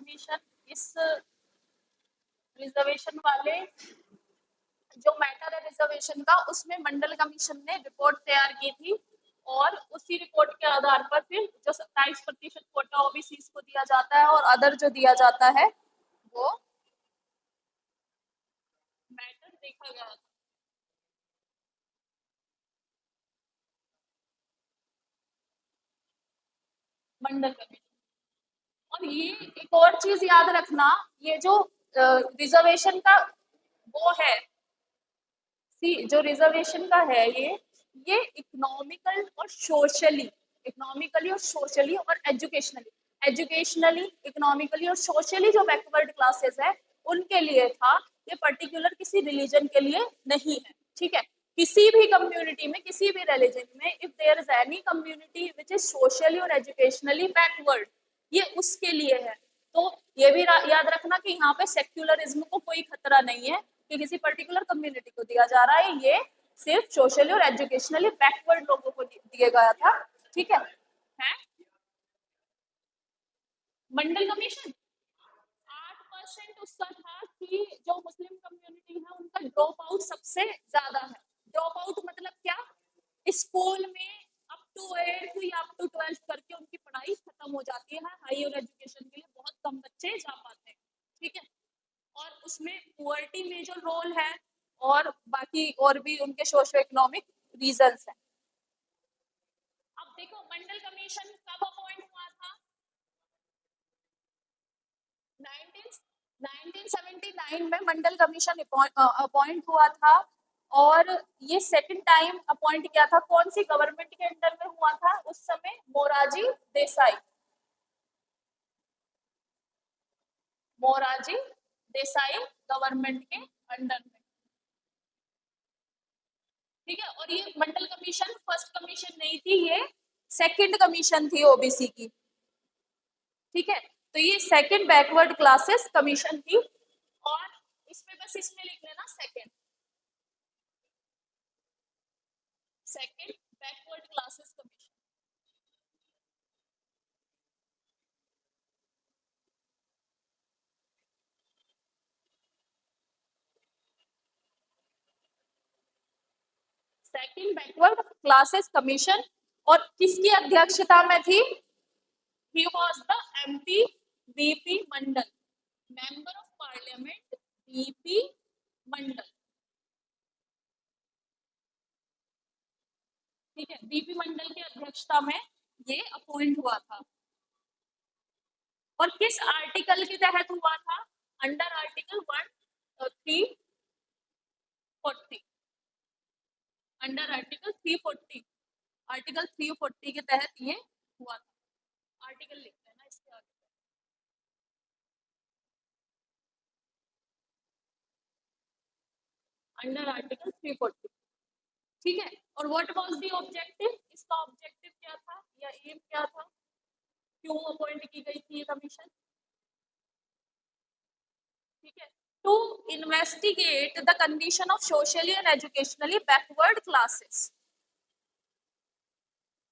Commission इस reservation वाले जो मैटर है रिजर्वेशन का, उसमें मंडल कमीशन ने रिपोर्ट तैयार की थी और उसी रिपोर्ट के आधार पर फिर जो 27% कोटा ओबीसी को दिया जाता है और अदर जो दिया जाता है वो मैटर देखा गया था। मंडल कमीशन। और ये एक और चीज याद रखना, ये जो रिजर्वेशन का वो है, जो रिजर्वेशन का है ये इकोनॉमिकली और सोशली और एजुकेशनली इकोनॉमिकली और सोशली जो बैकवर्ड क्लासेस है उनके लिए था। ये पर्टिकुलर किसी रिलीजन के लिए नहीं है, ठीक है। किसी भी कम्युनिटी में, किसी भी रिलीजन में, if there is any community which is socially और एजुकेशनली बैकवर्ड, ये उसके लिए है। तो ये भी याद रखना कि यहाँ पे सेक्युलरिज्म को कोई खतरा नहीं है कि किसी पर्टिकुलर कम्युनिटी को दिया जा रहा है, ये सिर्फ सोशली और एजुकेशनली बैकवर्ड लोगों को दिया गया था, ठीक है? मंडल कमीशन 8% उसका था कि जो मुस्लिम कम्युनिटी है उनका ड्रॉप आउट सबसे ज्यादा है। ड्रॉप आउट मतलब क्या? स्कूल में अप टू 8th या अप टू 12th करके उनकी पढ़ाई खत्म हो जाती है, हायर एजुकेशन के लिए बहुत कम बच्चे जा पाते हैं, ठीक है। और उसमें पुअर्टी मेजर रोल है और बाकी और भी उनके सोशो इकोनॉमिक रीजंस हैं। अब देखो मंडल कमीशन कब अपॉइंट हुआ था? 1979 में मंडल कमीशन अपॉइंट हुआ था। और ये सेकंड टाइम अपॉइंट किया था, कौन सी गवर्नमेंट के अंडर में हुआ था उस समय? मोरारजी देसाई। मोरारजी देसाई गवर्नमेंट के अंडर में, ठीक है। और ये मंडल कमीशन फर्स्ट कमीशन नहीं थी, ये सेकंड कमीशन थी ओबीसी की, ठीक है। तो ये सेकंड बैकवर्ड क्लासेस कमीशन थी और इसमें बस इसमें लिख लेना second backward classes commission. Second backward classes commission. और किसकी अध्यक्षता में थी? He was the MP BP Mandal, member of parliament BP Mandal, ठीक है। बीपी मंडल की अध्यक्षता में ये अपॉइंट हुआ था। और किस आर्टिकल के तहत हुआ था? Under article 340, under article 340, article 340 के तहत ये हुआ था। आर्टिकल लिख लेना इसके आगे, अंडर आर्टिकल 340, ठीक है। और व्हाट वाज द ऑब्जेक्टिव? इसका ऑब्जेक्टिव क्या था या एम क्या था? क्यों अपॉइंट की गई थी ये कमीशन? ठीक है, to investigate the condition of socially and educationally backward classes,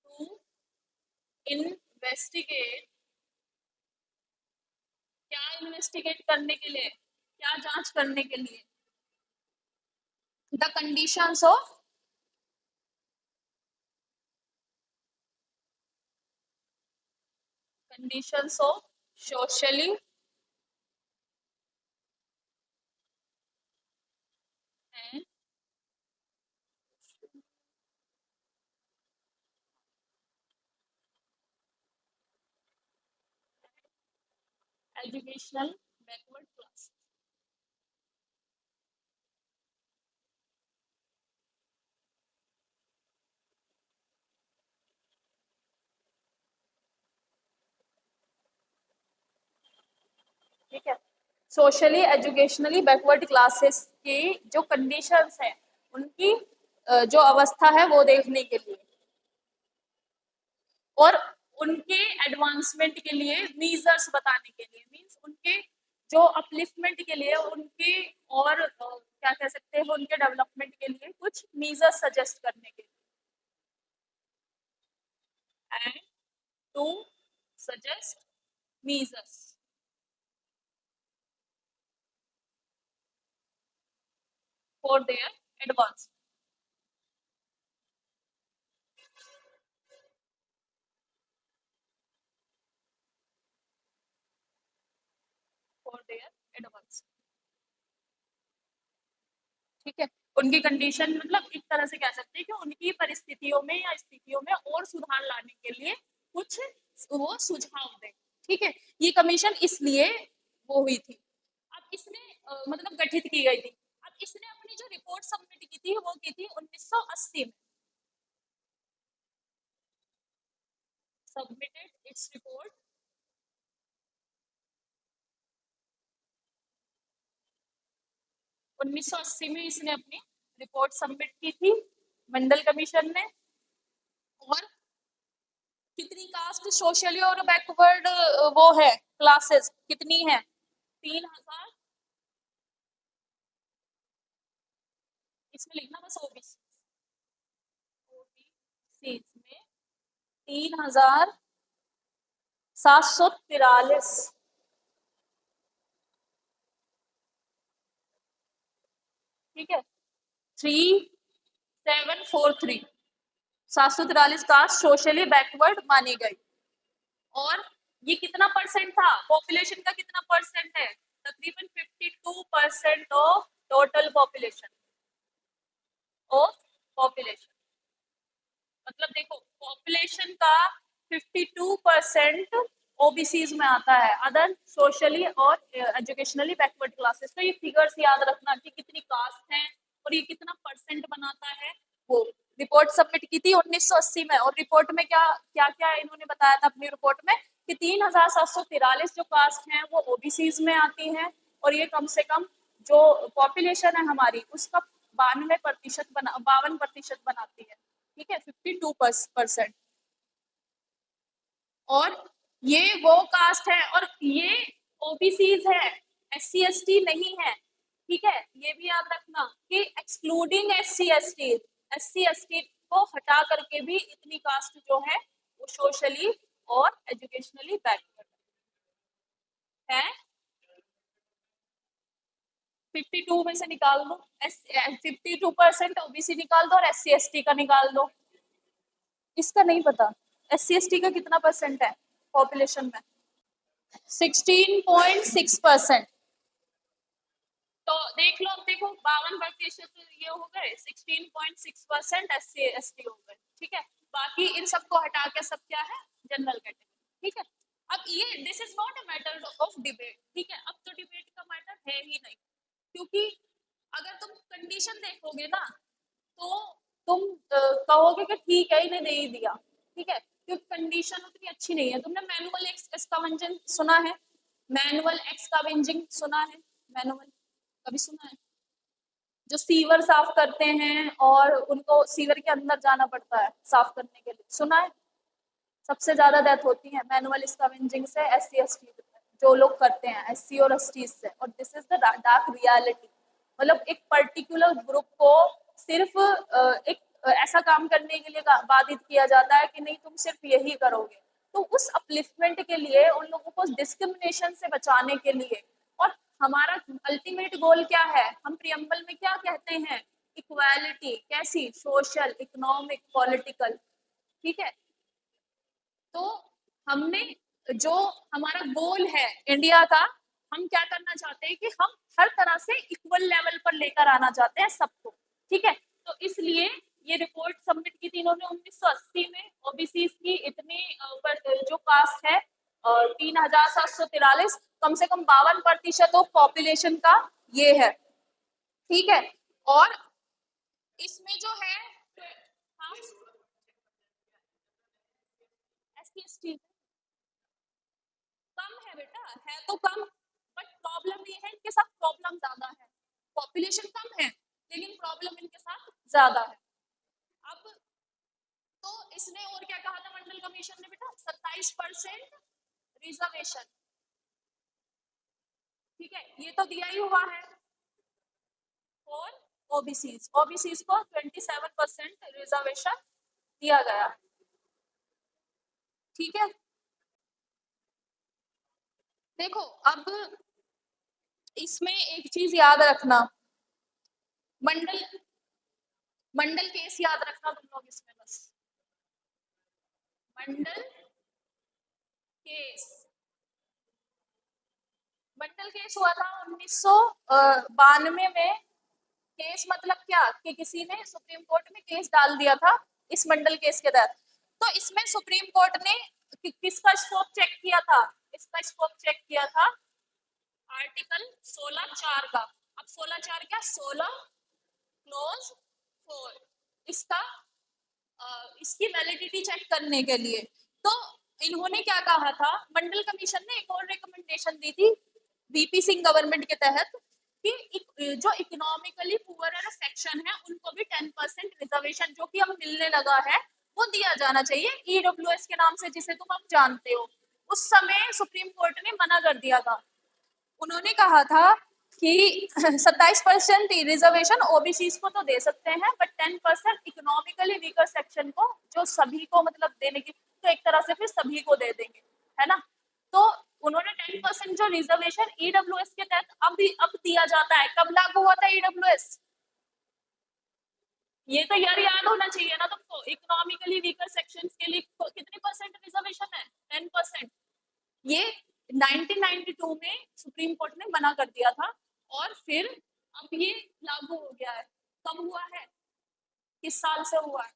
to investigate, क्या इन्वेस्टिगेट करने के लिए, क्या जांच करने के लिए? The conditions of socially and educational backward class, ठीक है। सोशली एजुकेशनली बैकवर्ड क्लासेस की जो कंडीशंस हैं उनकी जो अवस्था है वो देखने के लिए और उनके एडवांसमेंट के लिए मीजर्स बताने के लिए, मीन्स उनके जो अपलिफ्टमेंट के लिए, उनके और क्या कह सकते हैं, उनके डेवलपमेंट के लिए कुछ मीजर्स सजेस्ट करने के लिए, and to suggest measures, for their advance. For their advance. ठीक है, उनकी कंडीशन मतलब एक तरह से कह सकते हैं कि उनकी परिस्थितियों में या स्थितियों में और सुधार लाने के लिए कुछ वो सुझाव दें। ठीक है, ये कमीशन इसलिए वो हुई थी। अब इसने मतलब गठित की गई थी। अब इसने अपनी जो रिपोर्ट सबमिट की थी वो की थी 1980 में। सबमिटेड इट्स रिपोर्ट 1980 में इसने अपनी रिपोर्ट सबमिट की थी मंडल कमीशन ने। और कितनी कास्ट सोशली और बैकवर्ड वो है क्लासेस कितनी है? 3000। इसमें लिखना बस ओबीसी में 3743। ठीक है, 3743 743 कास्ट सोशली बैकवर्ड मानी गई। और ये कितना परसेंट था? पॉपुलेशन का कितना परसेंट है? तकरीबन 52% of total population of population. मतलब देखो पॉपुलेशन का 52% ओबीसीज में आता है, अदर सोशली और एजुकेशनली बैकवर्ड क्लासेस। तो ये फिगर्स याद रखना कि कितनी कास्ट है और ये कितना परसेंट बनाता है। वो रिपोर्ट सबमिट की थी 1980 में, और रिपोर्ट में क्या क्या क्या इन्होंने बताया था अपनी रिपोर्ट में कि 3743 जो कास्ट हैं वो ओबीसीज में आती हैं, और ये कम से कम जो पॉपुलेशन है हमारी उसका 52% बनाती है। ठीक है, 52%। और ये वो कास्ट है और ये ओबीसीज है, एससी एसटी नहीं है। ठीक है, ये भी याद रखना कि एक्सक्लूडिंग एससी एसटी को हटा करके भी इतनी कास्ट जो है वो सोशली और एजुकेशनली बैकवर्ड है। 52 में से निकाल दो 52% ओबीसी निकाल दो और एससी एसटी का निकाल दो। इसका नहीं पता एससी एसटी का कितना परसेंट है पॉपुलेशन में? 16.6%। तो देख लो, अब देखो 52% ये हो गए, 16.6% एससी एसटी हो गए। ठीक है, बाकी इन सबको हटा के सब क्या है? General category. ठीक है, अब ये this is not a matter of debate. ठीक है, अब तो डिबेट का मैटर है ही नहीं, क्योंकि अगर तुम कंडीशन देखोगे ना तो तुम कहोगे कि ठीक है इन्हें दे ही दिया। ठीक है, क्योंकि कंडीशन उतनी अच्छी नहीं है। तुमने मैनुअल एक्सकावेंजिंग सुना है? मैनुअल एक्सकावेंजिंग सुना है? मैनुअल कभी सुना है? जो सीवर साफ करते हैं और उनको सीवर के अंदर जाना पड़ता है साफ करने के लिए, सुना है? सबसे ज्यादा डेथ होती है मैनुअल स्कैवेंजिंग से एससी एसटी जो लोग करते हैं, एससी और एसटी से। और this is the dark reality. मतलब एक पर्टिकुलर ग्रुप को सिर्फ एक ऐसा काम करने के लिए बाधित किया जाता है कि नहीं तुम सिर्फ यही करोगे। तो उस अपलिफ्टमेंट के लिए, उन लोगों को डिस्क्रिमिनेशन से बचाने के लिए, और हमारा अल्टीमेट गोल क्या है? हम प्रियम्बल में क्या कहते हैं? इक्वालिटी। कैसी? Social, economic, political. ठीक है, तो हमने जो हमारा गोल है इंडिया का, हम क्या करना चाहते हैं कि हम हर तरह से इक्वल लेवल पर लेकर आना चाहते हैं सबको। ठीक है, तो इसलिए ये रिपोर्ट सबमिट की थी इन्होंने 1980 में। ओबीसी की इतनी जो कास्ट है 3743, कम से कम 52% ऑफ पॉपुलेशन का ये है। ठीक है, और इसमें जो है एसटी कम है बेटा, है तो कम, बट प्रॉब्लम ये है इनके साथ प्रॉब्लम ज्यादा है। पॉपुलेशन कम है लेकिन प्रॉब्लम इनके साथ ज्यादा है। अब तो इसने और क्या कहा था मंडल कमीशन ने बेटा? 27% रिजर्वेशन। ठीक है, ये तो दिया ही हुआ है फॉर ओबीसीज। ओबीसीज को 27% रिजर्वेशन दिया गया। ठीक है, देखो अब इसमें एक चीज याद रखना मंडल मंडल केस याद रखना तुम लोग इसमें बस। मंडल केस, मंडल केस हुआ था 1992 में। केस मतलब क्या कि किसी ने सुप्रीम कोर्ट में केस डाल दिया था इस मंडल केस के तहत। तो इसमें सुप्रीम कोर्ट ने किसका स्कोप चेक किया था? इसका स्कोप चेक किया था आर्टिकल 16(4) का। अब 16(4) क्या? 16 क्लोज 4, इसका इसकी वैलिडिटी चेक करने के लिए। तो इन्होंने क्या कहा था, मंडल कमीशन ने एक और रिकमेंडेशन दी थी वीपी सिंह गवर्नमेंट के तहत कि जो इकोनॉमिकली पुअर सेक्शन है उनको भी 10% रिजर्वेशन जो कि अब मिलने लगा है वो दिया जाना चाहिए, ईडब्ल्यूएस के नाम से जिसे तुम अब जानते हो। उस समय सुप्रीम कोर्ट ने मना कर दिया था। उन्होंने कहा था कि 27% रिजर्वेशन ओबीसी को तो दे सकते हैं बट 10% इकोनॉमिकली वीकर सेक्शन को, जो सभी को मतलब देने की, तो एक तरह से फिर सभी को दे देंगे, है ना। तो उन्होंने 10% जो रिजर्वेशन ईडब्ल्यूएस के तहत अब दिया जाता है, कब लागू हुआ था ईडब्ल्यूएस? ये तो यार याद होना चाहिए ना तुमको। इकोनॉमिकली वीकर सेक्शंस के लिए कितने परसेंट रिजर्वेशन है? 10%। ये 1992 में सुप्रीम कोर्ट ने मना कर दिया था और फिर अब ये लागू हो गया है। कब हुआ है? किस साल से हुआ है?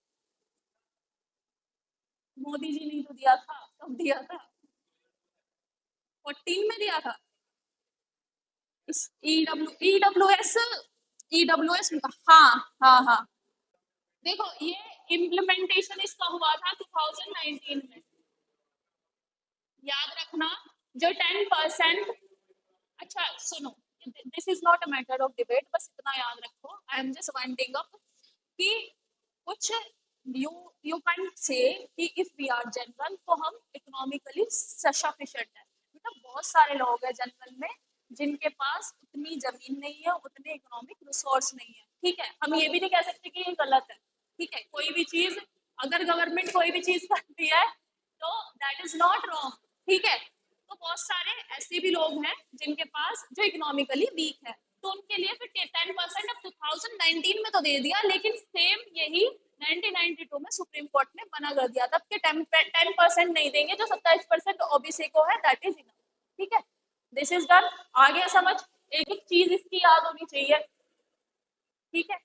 मोदी जी ने तो दिया था। कब दिया था? 14 में दिया था। इस ईडब्ल्यूएस, ईडब्ल्यूएस, हाँ हाँ हाँ। देखो ये इम्प्लीमेंटेशन इसका हुआ था 2019 में। याद रखना जो 10%, अच्छा सुनो, this is not a matter of debate, बस इतना याद रखो, I am just winding up कि कुछ यू यू कैन से कि इफ वी आर जनरल तो हम इकोनॉमिकली सफिशिएंट है। मतलब बहुत सारे लोग हैं जनरल में जिनके पास उतनी जमीन नहीं है, उतने इकोनॉमिक रिसोर्स नहीं है, ठीक है। हम ये भी नहीं कह सकते कि ये गलत है, ठीक है। कोई भी चीज अगर गवर्नमेंट कोई भी चीज करती है तो दैट इज नॉट रॉन्ग, ठीक है। तो बहुत सारे ऐसे भी लोग हैं जिनके पास जो इकोनॉमिकली वीक है, तो उनके लिए फिर 10% अब 2019 में तो दे दिया, लेकिन सेम यही 1992 में सुप्रीम कोर्ट ने मना कर दिया था कि 10% नहीं देंगे, जो 27% ओबीसी को है, दैट इज इनफ, ठीक है। This is done. आ गया समझ? एक एक चीज इसकी याद होनी चाहिए, ठीक है।